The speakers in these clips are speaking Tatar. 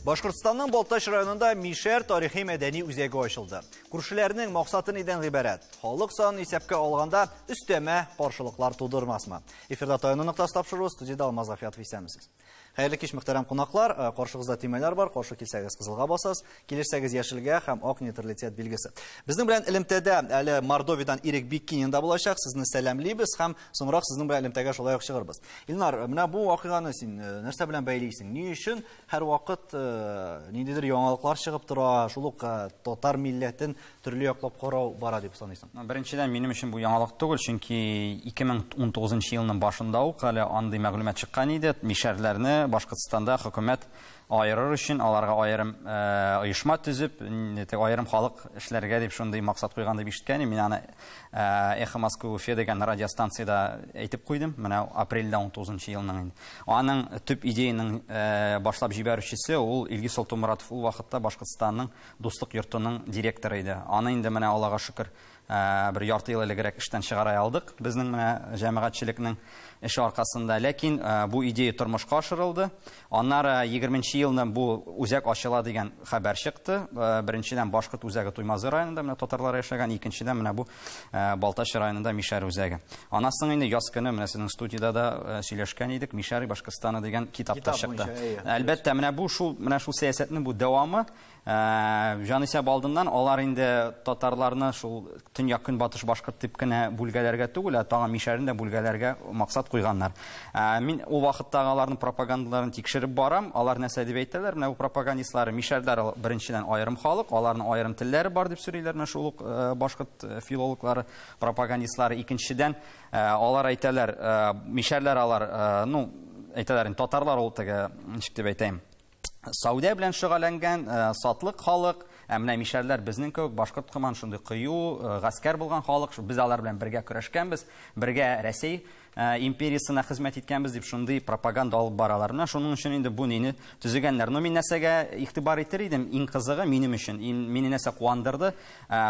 Башкортстанның Балташ районында Мишәр тарихи мәдәни үзәге ачылды. Күршеләрнең максаты нидән гыйбарәт? Халык санын исәпкә алганда өстәмә каршылыклар тудырмасмы? Эфирда таяныктас тапшыру, студияда Алмаз Гафиятов исәнмесез. Хәерле кич, мөхтәрәм кунаклар, каршыгызда тимәләр бар, каршы килсәгез кызылга басасыз, килешсәгез яшелгә һәм ак нейтралитет билгесе. Безнең белән элемтәдә әле Мордовиядан Ирек Биккининда булачак, сезне сәламлибез һәм соңрак сезнең белән элемтәгә шулай ук чыгырбыз. Илнар, менә бу вакыйганы син нәрсә белән бәйлисең? Ни өчен һәр вакыт ниндидер яңалыклар чыгып тора, шул ук татар милләтен төрле яклап карау бара дип саныйсың? Беренчедән, минем өчен бу яңалык түгел, чөнки 2019 елның башында ук әле андый мәгълүмат чыккан иде. Мишәрләрне Башкортстанда хөкүмәт айырыр өчен аларга аерым оешма төзеп, аерым халык эшләргә дип шундый максат куйган дип ишеткән. Мин аны Эхо Москвы Уфа дигән радиостанциядә әйтеп куйдым. Менә апрельдә 19 елның инде. Аның төп идеяның башлап җибәрүчесе ул Илгиз Солтанмуратов, ул вакытта Башкортстанның Дуслык йортының директоры иде. Аны инде менә Аллага шөкер bir ярты ел элегрәк эштән чыгара алдык. Безнең менә җәмәгатьчелекнең эше аркасында. Ләкин бу идея тормышка ашырылды. Аннары 20 елны бу үзәк ачыла дигән хәбәр чыкты. Беренчедән Башкорт үзәге Туймазы районында менә татарлар яшәгән, икенчедән менә бу Балташ районында Мишәр үзәге. Аннан инде яз көне менә сезнең студияда да сөйләшкән идек, Мишәр Башкортстаны дигән китапта чыкты. Әлбәттә, менә бу шул сәясәтнең бу дәвамы. Җанисәп алдыннан алар инде татарларны шул төньяк көнбатыш башкорт дип кенә бүлгәләргә түгел, тагын Мишәрен дә бүлгәләргә максат куйганнар. Мин ул вакыттагы аларның пропагандаларын тикшереп барам. Алар нәрсә дип әйтәләр? Менә бу пропагандистлар Мишәрләр беренчедән аерым халык, аларның аерым телләре бар дип сөйлиләр. Менә шул башкорт филологлары, пропагандистлары. Икенчедән алар әйтәләр, Мишәрләр алар, әйтәләр, татарлар ул теге, ничек дип әйтәм, Саудия белән шөгыльләнгән сатлык халык, менә Мишәрләр безнең кебек башкорт кыман шундый кыю, гаскәр булган халык, без алар белән бергә көрәшкәнбез, бергә Россия империясына хезмәт иткәнбез дип шундый пропаганда алып баралар. Шуның өчен инде бу нини төзегәннәр. Мин нәрсәгә игътибар итер идем? Иң кызыгы минем өчен, мине нәрсә куандырды?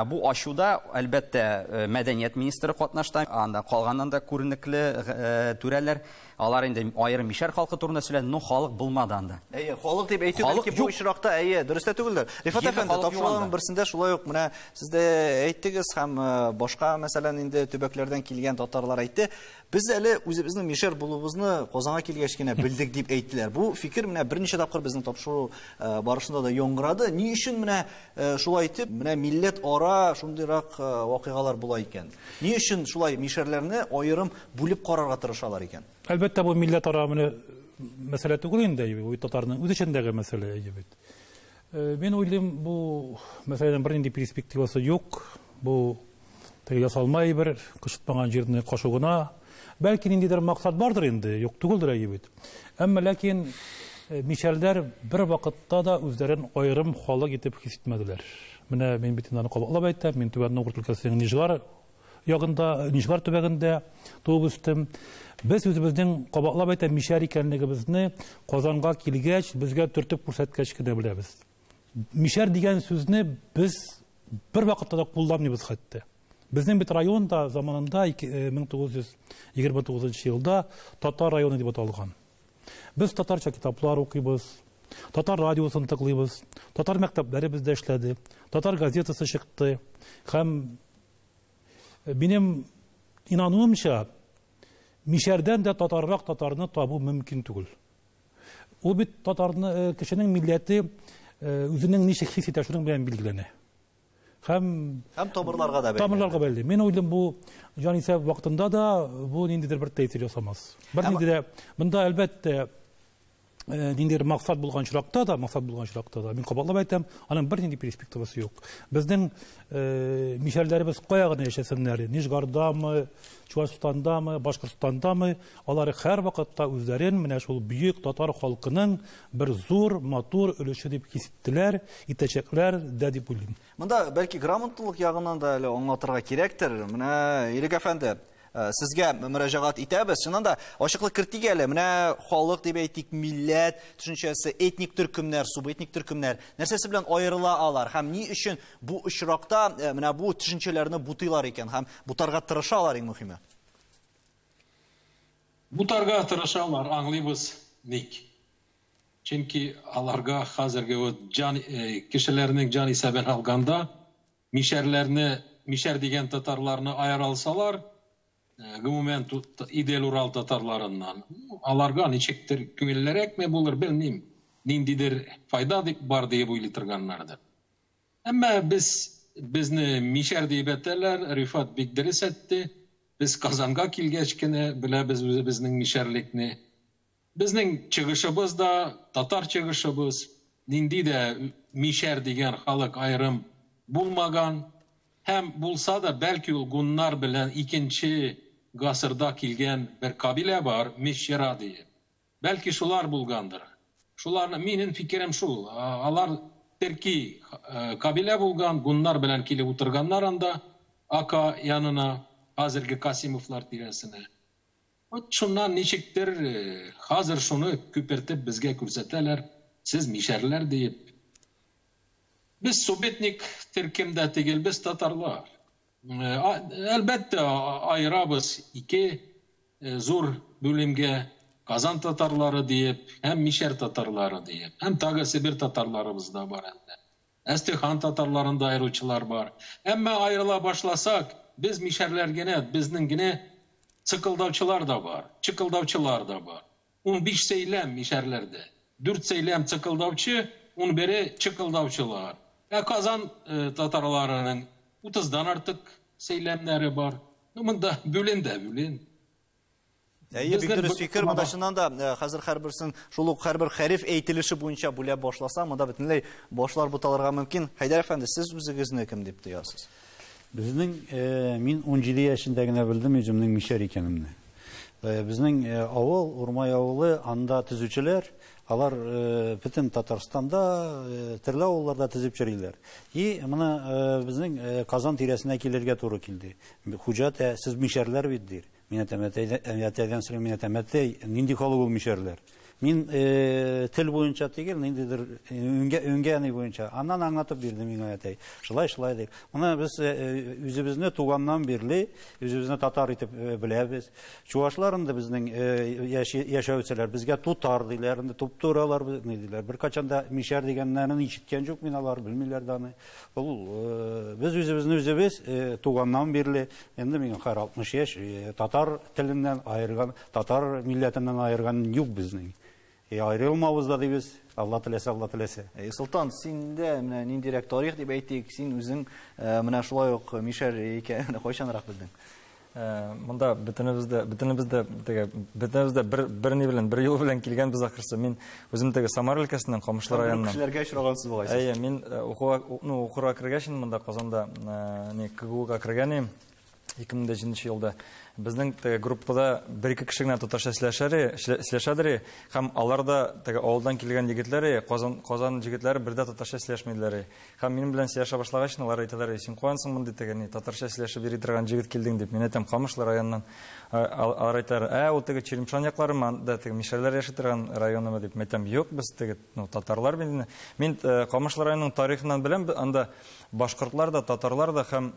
Бу ачуда әлбәттә мәдәният министры катнашты, анда калганнан да күренекле түрәләр. Алар инде аерым Мишәр халкы турында сөйләде, но халык булмады анда. Халык дип әйтү бәлки бу очракта дөрестә түгелдер. Рифат әфәнде, тапшыруларның берсендә шулай ук менә сез дә әйттегез һәм башка мәсәлән инде төбәкләрдән килгән татарлар әйтте. Без әле үзебезнең Мишәр булуыбызны Казанга килгәч кенә белдек дип әйттеләр. Бу фикер менә берничә тапкыр безнең тапшыру барышында да яңгырады. Ни өчен менә шулай итеп, менә милләт ара шундыйрак вакыйгалар була икән? Ни өчен шулай Мишәрләрне аерым бүлеп карарга тырышалар икән? Әлбәттә, бу милләт ара мәсьәлә түгел инде, татарның үз эчендәге мәсьәлә бит. Мин уйлыйм, бу мәсьәләнең бернинди перспективасы юк. Бу ясалмай бер кышытмаган җирне кашу гына. Бәлки ниндидер максат бардыр инде, юк түгелдер бит. Әмма ләкин Мишәрләр бер вакытта да үзләрен аерым халык итеп хис итмәделәр. Менә мин бит аны кабатлап әйтәм, мин Түбән Новгород өлкәсенең Нижгар ягында, Нижгар төбәгендә туып үстем. Без үзебезнең кабатлап әйтәм Мишәр икәнлегебезне Казанга килгәч, безгә төртеп күрсәткәч кенә беләбез. Мишәр дигән сүзне без бер вакытта да кулланмыйбыз хәтта. Безнең бит районда заманында 1929 елда татар районы дип аталган. Без татарча китаплар укыйбыз, татар радиосын тыңлыйбыз, татар мәктәпләре бездә эшләде, татар газетасы чыкты. Һәм минем инануымча Мишәрдән дә татаррак татарны табу мөмкин түгел. Ул бит татарны кешенең милләте үзенең ничек хис итә шуның белән билгеләнә. Һәм тамырларга да бәйле. Тамырларга бәйле. Мин уйлыйм, бу җанисәп вакытында да бу ниндидер бер тәэсир ясамас. Бернидә монда әлбәттә ниндидер максат булган чиракта да, мин кабатлап әйтәм, аның бернинди перспективасы юк. Безнең Мишәрләребез кая гына яшәсеннәр, Нижгардамы, Чуашстандамы, Башкортстандамы, алар һәр вакытта үзләрен менә шул бөек татар халкының бер зур, матур өлеше дип хис иттеләр, итәчәкләр дә дип уйлыйм. Монда бәлки грамотлык ягыннан да әле аңлатырга кирәктер. Менә Ирек әфәнде, сезгә мөрәҗәгать итәбез. Шуннан да ачыклык кертик әле. Менә халык дип әйтик, милләт төшенчәсе, этник төркемнәр, субэтник төркемнәр нәрсәсе белән аерыла алар һәм ни өчен бу очракта менә бу төшенчәләрне бутыйлар икән һәм бутарга тырышалар иң мөһиме? Бутарга тырышалар, аңлыйбыз ник. Çünkü alarga hazırgi o kişilerinin can isabet alganda Mişer degen tatarlarını ayar alsalar gumumen ideal Ural tatarlarından alarga niçektir kümellerek mi bulur bilmeyim. Nindidir fayda var diye bu iltirganlardır. Ama bizni Mişer diye beteler Rifat Bigdiris etti. Biz Kazanga kilgeçkine bile bizning Mişerlikni. Bizning çıgışımız da Tatar çıgışımız. Nindi de Mişer degen halk ayrım bulmagan. Hem bulsa da belki gunnar bilen ikinci gasırda kilgen bir kabile var Mişera diye. Belki şular bulgandır. Şular minin fikrim şu. Alar terki kabile bulgan gunnar bilen kili uturganlar anda aka yanına hazırki Kasimovlar tiresine. Şundan niçiktir hazır şunu küpertip bizge körseteler. Siz Mişerler deyip. Biz Sovetnik Türkimde tegel biz Tatarlar. Elbette ayırabız iki zor bölümge Kazan Tatarları deyip hem Mişer Tatarları deyip hem Taga Sibir Tatarlarımız da var elde. Estihan Tatarlarında ayrıçılar var. Ama ayrıla başlasak biz Mişerler gene bizning gene çıkıldavçılar da var. Çıkıldavçılar da var. 15 seylem Mişerlerde. 4 seylem çıkıldavçı, 11'i çıkıldavçılar. Kazan Tatarlarının 30'dan artık seylemleri var. Bunda bölün. Бик fikir мындашынан да хәзер һәрберсен шул ук һәрбер хәриф әйтелеше буенча бүләп башласа, монда бөтенләй башлар буталырга мөмкин. Хайдар әфәнде, сез үзегезне кем дип тоясыз? Безнең мин 17 яшендә генә белдем үземнең Мишәр икәнемне. Безнең авыл, Урмай авылы, анда төзүчеләр, алар бөтен Татарстанда, төрле авылларда төзеп йөриләр. И моны безнең Казан тирәсенә килергә туры килде. Хуҗат, сез Мишәрләр бит дир. Мин әтәдән сөйләм, мин әтәмәттәй, нинди халык ул Мишәрләр. Мин тел буенча түгел, ниндидер өңгәне буенча. Аннан аңлатып бирде миңа әтәй. Шулай дип. Моны без үзебезне туганнан бирле, үзебезне татар итеп беләбез. Чуашларында безнең яшәүчеләр безгә тутар диләр, туп-туралар диләр. Бер качанда Мишәр дигәннәрне ишеткән юк, мин алар белмиләр дә аны. Ул без үзебезне үзебез туганнан бирле, инде миңа 60 яшь татар теленнән айырган, татар милләтеннән айырган юк безнең. Ayrılmamız da deyimiz. Allah tilese. Sultan, sen de nindirek tarih diye beytik, sen üzün mına şulay yok Mişer eken koşanarak bildin. Mında bütünümüzde bir yıl bilen kilgen biz akırsa men özüm tege Samar ülkesinden Kamışlar ayağından. Kişilerge şurağansız boğaysız. Men okura kirgeşin mında Kazanda KGU-га kirgenim 2010 yılda. Bizning gruppada bir-iki kishi gina Tatarcha сөйләшәдер, һәм алар да авылдан килгән егетләр, Казан егетләре бердә Татарча сөйләшмәделәр. Һәм минем белән сөйләшә башлагач, алар әйтәләр, син куансың монда Татарча сөйләшеп йөри торган егет килдең дип. Мин әйтәм, Камышлар районыннан. Алар әйтәләр, ул Черемшан яклары монда Мишәрләр яши торган районымы дип. Мин әйтәм, юк, без татарлар бит. Мин Камышлар районының тарихынан беләм, анда башкортлар да, татарлар да һәм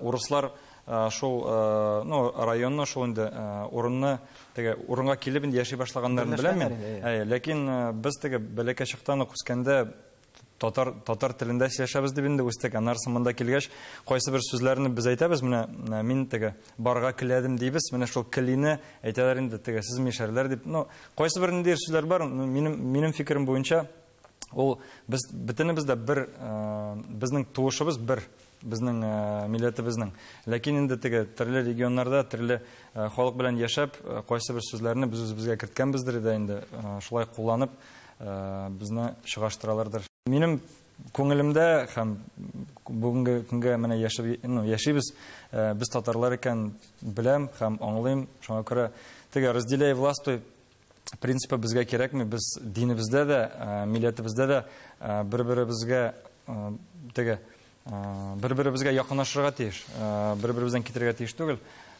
урыслар шул районны шул инде урынны урынга килеп инде яши башлаганнарын беләм мин. Ләкин без бәләкәй чактан үскәндә татар телендә сөйләшәбез дип инде үстек. Аннары монда килгәч, кайсы бер сүзләрне без әйтәбез, менә мин барга киләдем дибез, менә шул килине әйтәләр инде сез Мишәрләр дип. Кайсы бер инде сүзләр бар, минем фикерем буенча, ул без бөтенебез дә бер, безнең туышыбыз бер. Безнең милләтебезнең. Ләкин инде төрле регионнарда, төрле халык белән яшәп, кайсы бер сүзләрне без үзебезгә керткәнбездер дә инде шулай кулланып безне чыгаштыралардыр. Минем күңелемдә һәм бүгенге көнгә менә яшибез, без татарлар икән беләм һәм аңлыйм. Шуңа күрә разделяй власть принципы безгә кирәкми. Без динебездә дә, милләтебездә дә бер-беребезгә bir-birimizga yaqinlashishga тиеш, bir-birimizdan ketirga тиеш түгел.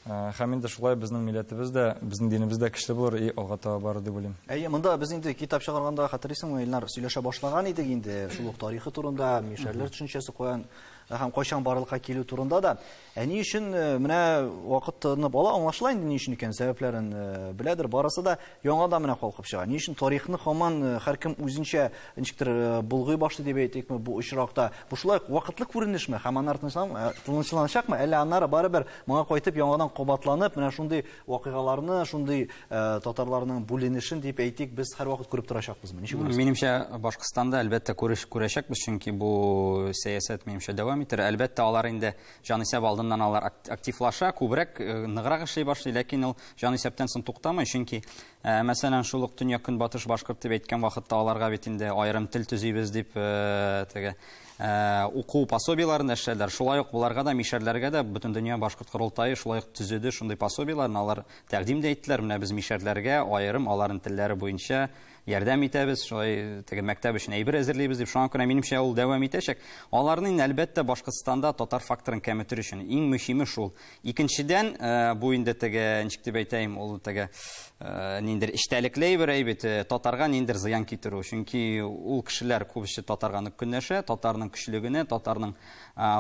Һәм инде шулай безнең милләтебез дә, безнең динебез дә көчле булыр, алга таба бар дип уйлыйм. Монда без инде китап чыгарганда хәтерисеңме, Илнар сөйләшә башлаган идек инде, шул ук тарихы турында, Мишәрләр төшенчәсе куян. һәм кайчан барлыкка килү турында да. Ни өчен менә вакыт тынып ала, аңлашыла инде ни өчен икән, сәбәпләрен беләдер, барысы да яңадан менә калкып чыга. Ни өчен тарихны һаман һәркем үзенчә ничектер булгый башлый дип әйтикме бу очракта. Бу шулай вакытлы күренешме? Һәм аннары тынычланачакмы? Әллә аннары барыбер моңа кайтып яңадан кабатланып, менә шундый вакыйгаларны, шундый татарларның бүленешен дип әйтик, без һәрвакыт күреп торачакбызмы? Ничек булыр? Минемчә, Башкортстанда әлбәттә күрәчәкбез, чөнки бу сәясәт минемчә дәвам итер. Әлбәттә, алар инде җанисәп алдыннан алар активлаша, күбрәк ныграк эшли башлый, ләкин ул җанисәптән соң туктамый, чөнки мәсәлән, шул ук Төньяк Көнбатыш башкорт дип әйткән вакытта аларга бит инде аерым тел төзибез дип теге уку пособияларын эшләделәр. Шулай ук буларга да, мишәрләргә дә бөтен дөнья башкорт корылтайы шулай ук төзеде, шундый пособияларны алар тәкъдим дә иттеләр. Менә без мишәрләргә аерым аларның телләре буенча ярдәм итәбез, шулай теге мәктәп өчен әйбер әзерлибез дип, шуңа күрә минемчә ул дәвам итәчәк. Аларның әлбәттә Башкортстанда татар факторын кәметер өчен иң мөһиме шул. Икенчедән, бу инде теге ничек дип әйтәм, ул теге ниндер эчтәлекле әйбер әйбит, татарга ниндер зыян китерү. Чөнки ул кешеләр күбесе татарга нык көнләшә, татарның көчлегенә, татарның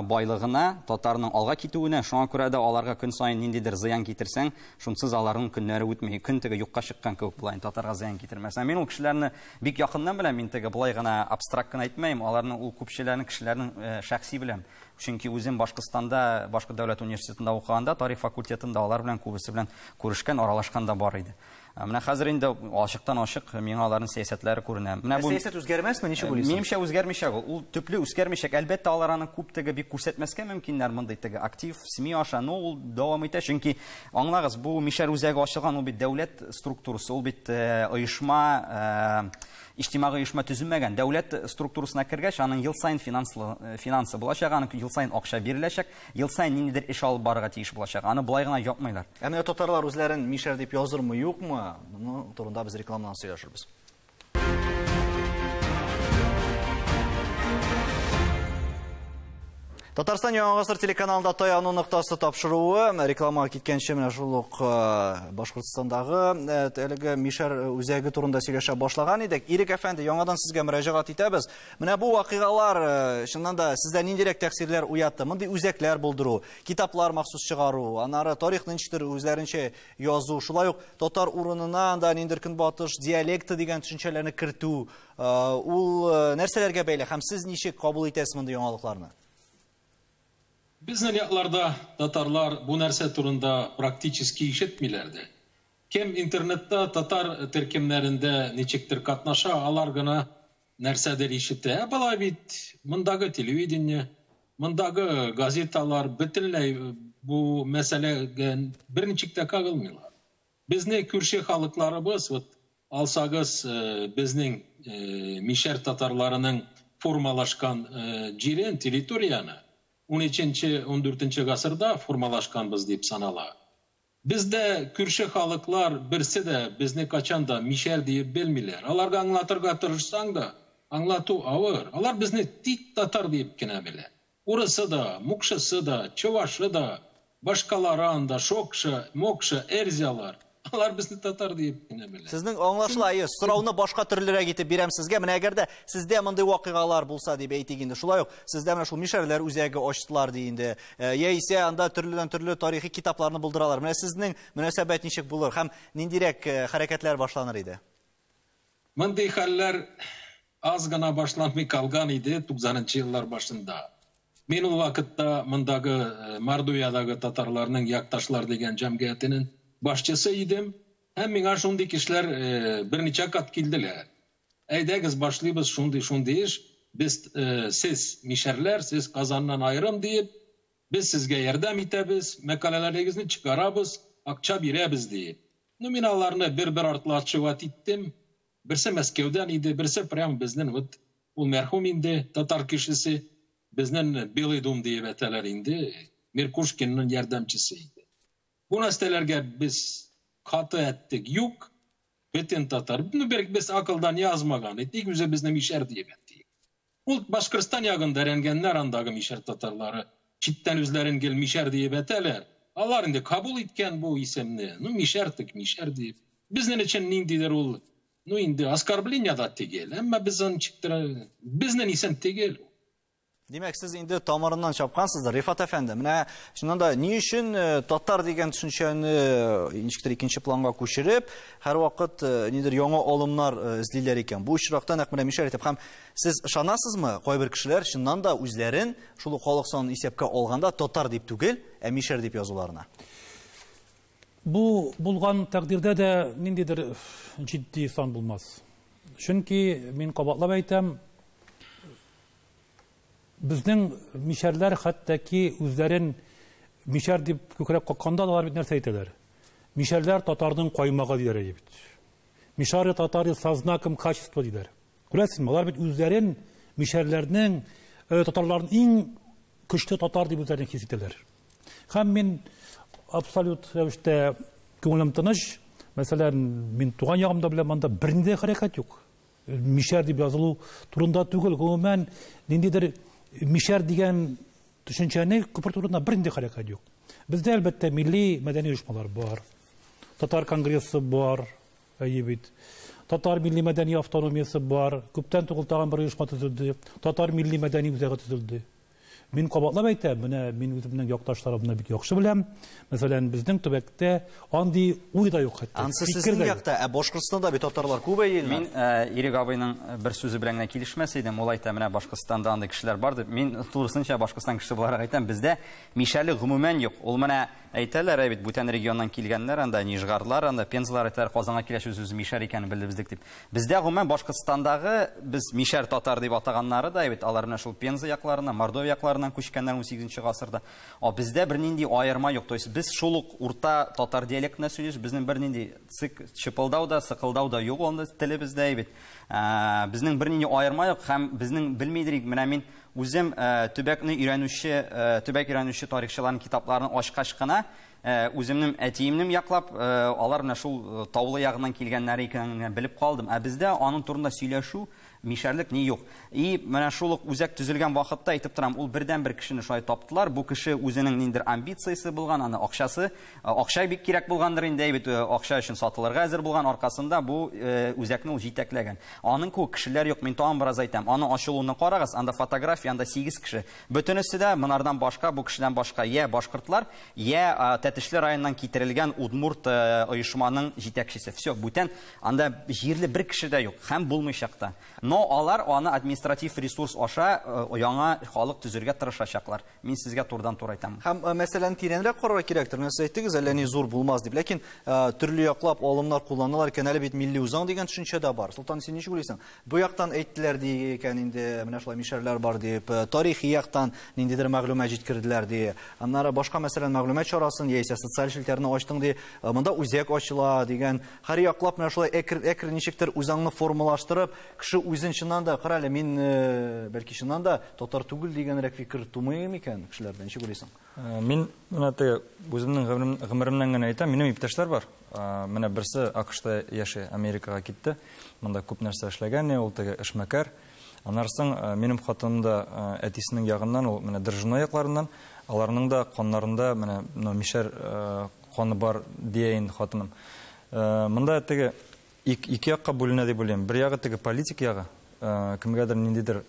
байлыгына, татарның алга китүенә, шуңа күрә дә аларга көн саен ниндидер зыян китерсәң, шунсыз аларның көннәре үтмәй, көн теге юкка чыккан кебек булай, татарга зыян китермәсәң. Мин ул кешеләрне бик якыннан беләм, мин теге булай гына абстракт кына әйтмәйм, аларның ул күпчеләрнең кешеләрнең шәхси беләм. Чөнки үзем Башкортстанда, Башкорт дәүләт университетында укыганда, тарих факультетында алар белән күбесе белән күрешкән, аралашкан да бар иде. Менә хәзер инде ачыктан-ачык миңа аларның сәясәтләре күренә. Менә бу сәясәт үзгәрмәсме, ничек уйлыйсың? Минемчә үзгәрмичәк, ул төпле үзгәрмичәк. Әлбәттә алар аның күп теге бик күрсәтмәскә мөмкиннәр, мондай теге актив СМИ аша, но ул дәвам итә, чөнки аңлагыз, бу мишәр үзәге ачылган, ул бит дәүләт структурасы, ул бит оешма, иҗтимагый оешма төзелмәгән. Дәүләт структурасына кергәч, аның ел сайын финансы булачак, аның ел сайын акча биреләчәк, ел сайын ниндидер эш алып барырга тиеш булачак. Аны булай гына япмыйлар. Менә татарлар үзләрен мишәр дип язырмы, юкмы? Моны турында без рекламадан сөйләшербез. Татарстан Яңа гасыр телеканалында таяну ноктасы тапшыруы, реклама киткәнче менә шул ук Башкортстандагы әлеге мишәр үзәге турында сөйләшә башлаган идек. Ирек әфәнде, яңадан сезгә мөрәҗәгать итәбез. Менә бу вакыйгалар чыннан да сездә ниндирәк тәэсирләр уятты? Мондый үзәкләр булдыру, китаплар махсус чыгару, аннары тарихны ничектер үзләренчә язу, шулай ук татар урынына да ниндер көнбатыш диалекты дигән төшенчәләрне кертү, ул нәрсәләргә бәйле һәм сез ничек кабул итәсез мондый яңалыкларны? Безнең якларда татарлар бу нәрсә турында практически ишетмиләрде. Кем интернетта татар төркемнәрендә ничектер катнаша, алар гына нәрсәдер ишетә. Булай бит мондагы телевидение, мондагы газеталар бөтенләй бу мәсьәләгә берничек тә кагылмыйлар. Безнең күрше халыкларыбыз, алсагыз безнең мишәр татарларының формалашкан җирен, территорияны 13-14 гасырда формалашканбыз дип санала. Бездә күрше халыклар берсе дә безне качанда мишәр дип белмиләр. Аларга аңлатырга тырышсаң да, аңлату авыр. Алар безне тик татар дип кенә белә. Урысы да, мукшысы да, чувашы да, башкалары анда шокшы, мокшы, эрзялар. Алар безне татар дип кенә белә. Сезнең аңлашылайы, сорауны башка төрлерәк итеп бирәм сезгә. Менә әгәр дә сездә мондый вакыйгалар булса дип әйтик инде. Шулай ук сездә менә шул мишәрләр үзәге ачтылар ди инде. Яисә анда төрле тарихи китапларны булдыралар. Менә сезнең мөнәсәбәт ничек булыр һәм ниндирәк хәрәкәтләр башланыр иде? Мондый хәлләр аз гына башланмый калган иде 90-нчы еллар башында. Мин ул вакытта мондагы Мордовиядагы татарларның якташлар дигән җәмгыятенең башчысы идем, һәм миңа шундый кешеләр берничә кат килделәр. Әйдәгез башлыйбыз шундый эш, без сез мишәрләр, сез Казаннан айрым дип, без сезгә ярдәм итәбез, мәкаләләрегезне чыгарабыз, акча бирәбез дип. Ну мин аларны бер артлатчыват иттем. Берсе Мәскәүдән иде, берсе прям безнең ул мәрхүм инде татар кешесе, безнең Белый дом дип әйтәләр инде, Меркушкинның ярдәмчесе иде. Бу нәрсәләргә без каты әттек, юк, бөтен татар. Без акылдан язмаган, тик үзе безне мишәр дип әйттек. Ул Башкортстан ягында рәнгәннәр андагы мишәр татарлары, читтән үзләрен гел мишәр дип әйтәләр. Алар инде кабул иткән бу исемне. Ну мишәр дип. Безнең өчен ниндидер ул, ну инде оскорбление да тигел, әмма безнең исем тигел. Демәк, сіз инде тамырынан чапкансыздыр, Рифат әфәнде. Менә шуннан да ни өчен татар дигән төшенчәне ничектер икенче планга күчереп, һәр вакыт нидер яңа алымнар эзлиләр икән. Бу очракта нәкъ менә Мишәр әйтеп, һәм сез ышанасызмы, кайбер кешеләр чыннан да үзләрен шул халык санын исәпкә алганда татар дип түгел, ә Мишәр дип язуларына? Бу булган тәкъдирдә дә ниндидер җитди сан булмас. Чөнки мин кабатлап әйтәм, безнең мишәрләр хәттәки үзләрен мишәр дип күкрәк какканда алар бит нәрсә әйтәләр. Мишәрләр татарның каймагы диләр бит. Мишәре татары со знаком качества диләр. Күрәсезме, алар бит үзләрен мишәрләрнең татарларның иң көчле татар дип үзләрен хис итәләр. Һәм мин абсолют рәвештә күңелем тыныч. Мәсәлән, мин туган ягымда белән монда бернидә хәрәкәт юк. Мишәр дип язылу турында түгел, гомумән ниндидер Мишәр дигән төшенчәне күпер турында бернинди хәрәкәт юк. Бездә әлбәттә милли мәдәни оешмалар бар. Татар конгрессы бар, бит. Татар милли мәдәни автономиясы бар. Күптән түгел тагын бер оешма төзелде. Татар милли мәдәни үзәге төзелде. Мин кабатлап әйтәм, менә мин үземнең якташларымны бик яхшы беләм. Мәсәлән, безнең төбәктә андый уй да юк хәтта. Ансы сезнең якта, ә Башкортстанда бит татарлар күп әйелме? Мин Ирек абыйның бер сүзе белән генә килешмәс идем. Ул әйтә, менә Башкортстанда андый кешеләр бар дип. Мин турысынча Башкортстан кеше буларак әйтәм, бездә мишәрлек гомумән юк. Ул менә әйтәләр бит, бүтән регионнан килгәннәр, анда Нижгарлар, анда Пензалар әйтәләр, Казанга киләчәк үз мишәр икәнен белдебез дип. Бездә гомумән Башкортстандагы без мишәр татар дип атаганнары да бит, алар менә шул Пенза якларыннан, Мордовия якларыннан күчкәннәр 18 гасырда. Бездә бернинди аерма юк. То есть без шул ук урта татар диалектына сөйлеш, безнең бернинди чыпылдау да, сыкылдау да юк анда телебездә бит. Безнең бернинди аерма юк һәм безнең белмидерик, менә мин үзем төбәк өйрәнүче тарихчыларның китапларын ачкач кына үземнең әтиемнең яклап, алар менә шул Таулы ягыннан килгәннәр икәнен белеп калдым. Ә бездә аның турында сөйләшү, мишәрлек ни юк. И менә шул үзәк төзелгән вакытта әйтеп торам, ул бердән-бер кешене шулай таптылар. Бу кеше үзенең ниндер амбициясе булган, аны акчасы бик кирәк булгандыр инде, бит акча өчен сатылырга әзер булган, аркасында бу үзәкне ул җитәкләгән. Аның күп кешеләр юк, мин тагын бераз әйтәм. Аны ачылуны карагыз, анда фотография, анда 8 кеше. Бөтенесе дә монардан башка, бу кешедән башка я башкортлар, я Тәтешле районыннан китерелгән Удмурт оешманың җитәкчесе. Всё, бүтән анда җирле бер кеше дә юк, һәм булмыйчак та. Но алар аны административ ресурс аша яңа халык төзергә тырышачаклар. Мин сезгә турыдан тур әйтәм. Һәм мәсәлән тирәнрәк карарга кирәктер. Нәрсә әйттегез, әллә ни зур булмас дип. Ләкин төрле яклап алымнар кулланалар икән, әле бит милли үзаң дигән төшенчә дә бар. Солтан, син ничек уйлыйсың? Бу яктан әйттеләр дигән инде, менә шулай мишәрләр бар дип, тарихи яктан ниндидер мәгълүмат җиткерделәр ди. Аннары башка мәсәлән мәгълүмат чарасын яисә социаль челтәрне ачтың ди, монда үзәк ачыла дигән. Һәр яклап менә шулай әкер ничектер үзаңны формалаштырып, кеше үзен чыннан да карале, мин бәлки чыннан да татар түгел дигәнрәк фикер тумый микән кешеләрдән? Ничек уйлыйсың? Мин менә үземнең гомеремнән генә әйтәм, минем иптәшләр бар. Менә берсе АКШта яши, Америкага китте. Монда күп нәрсә эшләгән, ул теге эшмәкәр. Аннарсын минем хатыным да әтисенең ягыннан, ул менә Дыржына якларыннан, аларның да каннарында менә мишәр каны бар дигән хатыным. Монда теге ике якка бүленә дип уйлыйм. Бер ягы теге политик ягы. Кемгәдер ниндидер,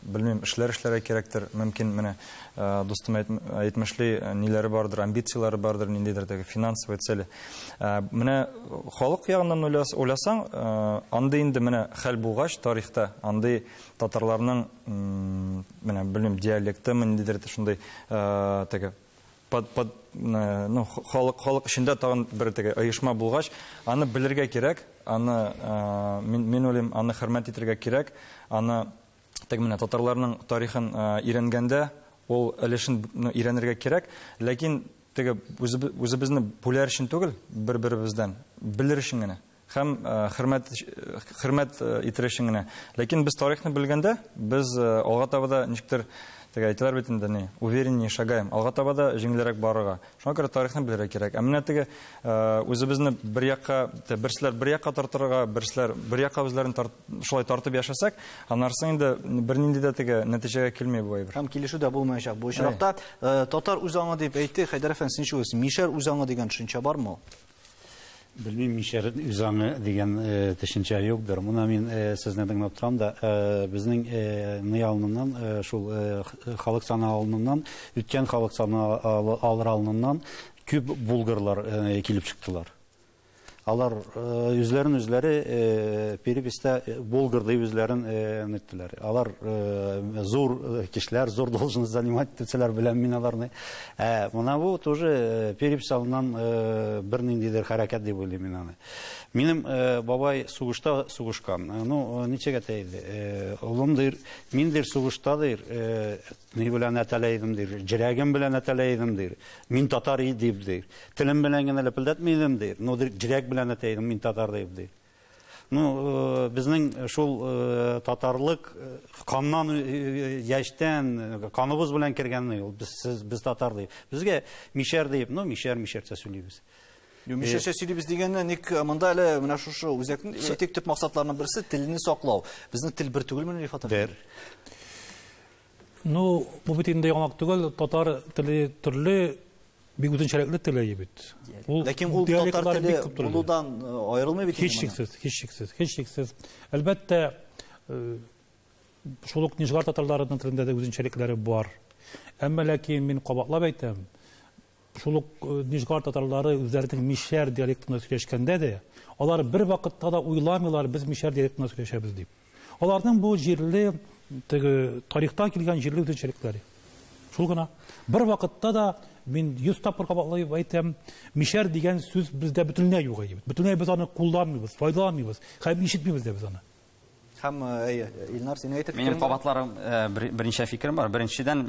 белмим, эшләргә кирәктер, мөмкин менә дустым әйтмешли, ниләре бардыр, амбициялары бардыр, ниндидер теге финансовый цели. Менә халык ягыннан уйласаң, андый инде менә хәл булгач тарихта, андый татарларның менә белмим диалекты, ниндидер шундый теге халык эчендә тагын бер теге оешма булгач, аны белергә кирәк, аны мин уйлыйм, аны хөрмәт итәргә кирәк, аны теге менә татарларның тарихын өйрәнгәндә ул өлешен өйрәнергә кирәк, ләкин теге үзебезне бүләр өчен түгел, бер-беребездән белер өчен генә. Һәм хөрмәт итер өчен генә. Ләкин без тарихны белгәндә, без алга таба да ничектер теге әйтәләр бит инде, увереннее шагаем. Алга таба да җиңелрәк барырга. Шуңа күрә тарихны белергә кирәк. Ә менә теге үзебезне бер якка, берсләр бер якка тартырга, берсләр бер якка үзләрен шулай тартып яшасак, аннарсы инде бернинди дә теге нәтиҗәгә килмәй бу әйбер. Һәм килешү дә булмаячак. Бу очракта татар үзаңы дип әйтте, Хәйдәр әфәнде, син шугыз, мишәр үзаңы дигән төшенчә бармы? Білмеймін, мишәр үзаңы деген төшенчә юктыр. Мұна мен сезне тыңлап торам да, безнең ныялыннан, шул халык саны алыннан, үткән халык саны алыр алыннан күп булгырлар килеп чыктылар. Алар үзләрен үзләре переписта булгырды үзләрен неттеләр. Алар зур кешеләр, зур должность занимать итсәләр белән мин аларны. Моны бу тоже перепис алыннан бер ниндидер хәрәкәт дип уйлыйм мин аны. Минем бабай сугышта сугышкан. Ну, ничек әйтәйди? Улымдыр, миндер сугыштадыр. Ни белән әтәләйдемдер, җирәгем белән әтәләйдемдер. Мин татар идимдер. Телем белән генә ләпелдәтмәйдемдер. Ну, җирәк белән әтәйдем, мин татар димдер. Ну, безнең шул татарлык каннан яшьтән, каныбыз белән кергән ул. Без татар дип. Безгә мишәр дип, ну, мишәрчә сөйлибез. Мишәрчә сөйлибез дигәндә, ник монда әле менә шушы үзәкнең этик төп максатларының берсе телне саклау. Безнең тел бер түгелме, Рифат? Бер. Ну, бу бит инде яңак түгел, татар теле төрле бик үзенчәлекле теле бит. Ләкин ул татар теле булудан аерылмый бит. Һичшиксез. Әлбәттә, шул ук нижгар татарларының телендә дә үзенчәлекләре бар. Әмма ләкин мин кабатлап әйтәм, шул ук нижгар татарлары үзләренең мишәр диалектында сөйләшкәндә дә, алар бер вакытта да уйламыйлар, без мишәр диалектында сөйләшәбез дип. Аларның бу җирле тарихтан килгән җирле үзенчәлекләре. Шул гына. Бер вакытта да мин 100 тапкыр кабатлап әйтәм, мишәр дигән сүз бездә бөтенләй юк иде. Бөтенләй без аны кулланмыйбыз, файдаланмыйбыз, һәм ишетмибез дә без аны. Һәм Илнар, син әйтеп Минем кабатларым берничә фикерем бар. Беренчедән,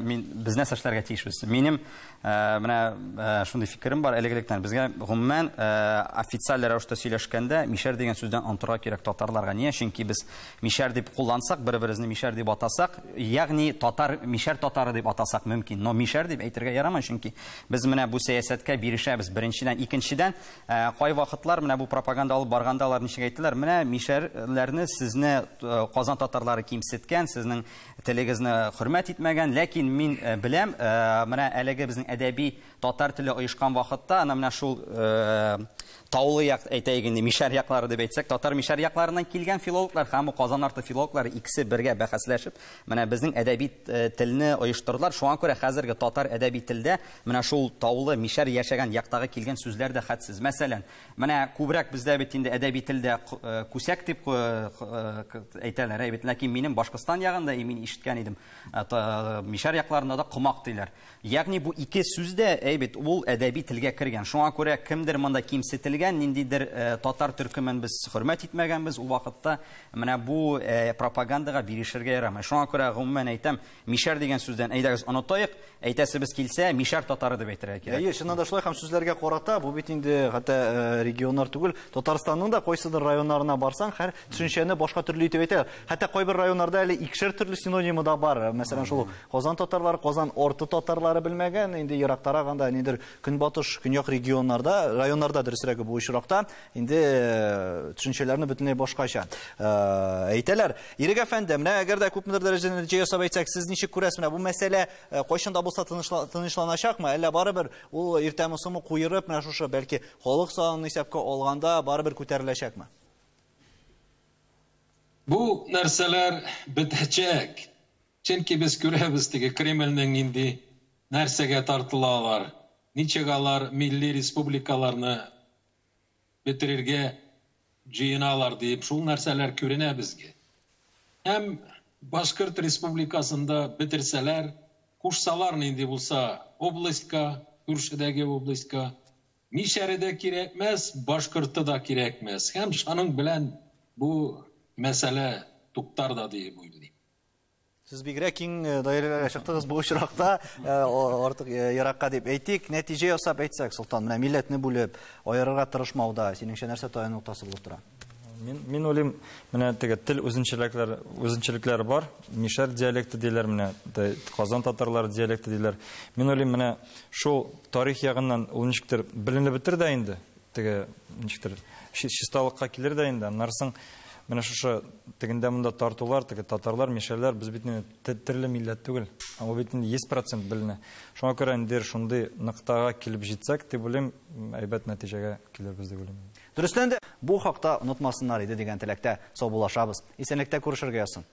без нәрсә эшләргә тиешбез. Минем менә шундый фикерем бар. Элегелектән безгә гомумән официаль рәвештә сөйләшкәндә мишәр дигән сүздән антырга кирәк татарларга. Нигә? Чөнки без мишәр дип куллансак, бер-беребезне мишәр дип атасак, ягъни татар мишәр татары дип атасак мөмкин. Но мишәр дип әйтергә ярамый, чөнки без менә бу сәясәткә бирешәбез. Беренчедән, икенчедән, кай вакытлар менә бу пропаганда алып барганда алар ничек әйттеләр? Менә мишәрләрне сезне Казан татарлары кимсеткән, сезнең телегезне хөрмәт итмәгән, ләкин мин беләм, менә әлеге безнең әдәби татар теле оешкан вакытта, менә шул таулы як әйтәйек инде, мишәр яклары дип әйтсәк, татар мишәр якларыннан килгән филологлар һәм Казан арты филологлары икесе бергә бәхәсләшеп, менә безнең әдәби телне оештырдылар. Шуңа күрә хәзерге татар әдәби телдә менә шул таулы мишәр яшәгән яктагы килгән сүзләр дә хәтсез. Мәсәлән, менә күбрәк бездә бит инде әдәби телдә күсәк дип әйтәләр, ләкин минем Башкортстан ягында мин ишеткән идем, мишәр якларында да кумак диләр. Ягъни бу ике сүз дә әйбит ул әдәби телгә кергән. Шуңа күрә кемдер монда кимсетелгән, ниндидер татар төркемен без хөрмәт итмәгәнбез, ул вакытта менә бу пропагандага бирешергә ярамый. Шуңа күрә гомумән әйтәм, мишәр дигән сүздән әйдәгез онытайык, әйтәсебез килсә, мишәр татары дип әйтергә кирәк. Чыннан да шулай, һәм сүзләргә карата, бу бит инде хәтта регионнар түгел, Татарстанның да кайсыдыр районнарына барсаң, һәр төшенчәне башка төрле итеп әйтәләр. Хәтта кайбер районнарда әле икешәр төрле синонимы да бар. Мәсәлән, шул Казан татарлары, Казан орты татарлары белмәгән, инде ерактараганда нидер Көнбатыш, Көньяк регионнарда, районнарда дөресрәге бу очракта инде төшенчәләрне бөтенләй башкача әйтәләр. Ирек әфәнде, менә әгәр дә күпмедер дәрәҗәдә нәтиҗә ясап әйтсәк, сез ничек күрәсез, менә бу мәсьәлә кайчан да булса тынычланачакмы, әллә барыбер ул иртәме-соңмы куерып, менә шушы бәлки халык санын исәпкә алганда барыбер күтәреләчәкме? Бу нәрсәләр бетәчәк. Чөнки без күрәбез теге Кремльнең инде нәрсәгә тартылалар, ничек алар милли республикаларны бетерергә җыеналар дип, шул нәрсәләр күренә безгә. Һәм Башкорт республикасында бетерсәләр, кушсалар инде булса областька, күршедәге областька, мишәре дә кирәкмәс, башкорты да кирәкмәс. Һәм шуның белән бу мәсьәлә туктар да дип уйлыйм. Сез бигрәк киң даирәләргә чыктыгыз бу очракта, артык еракка дип әйтик, нәтиҗә ясап әйтсәк, Солтан, менә милләтне бүлеп, аерырга тырышмауда, синеңчә нәрсә таян нуктасы булып тора? Мин уйлыйм, менә теге тел үзенчәлекләре бар, мишәр диалекты диләр, менә Казан татарлары диалекты диләр. Мин уйлыйм, менә шул тарих ягыннан ул ничектер беленеп бетер дә инде, теге ничектер чисталыкка килер дә инде. Нарсын менә шушы тегендә монда тартулар, теге татарлар, мишәрләр, без бит төрле милләт түгел. Ул бит 100% беленә. Шуңа күрә инде шундый ныктага килеп җитсәк, дип уйлыйм, әйбәт нәтиҗәгә килербез дип уйлыйм. Дөрестән дә бу хакта онытмасыннар иде дигән теләктә саубуллашабыз. Исәнлектә күрешергә язсын.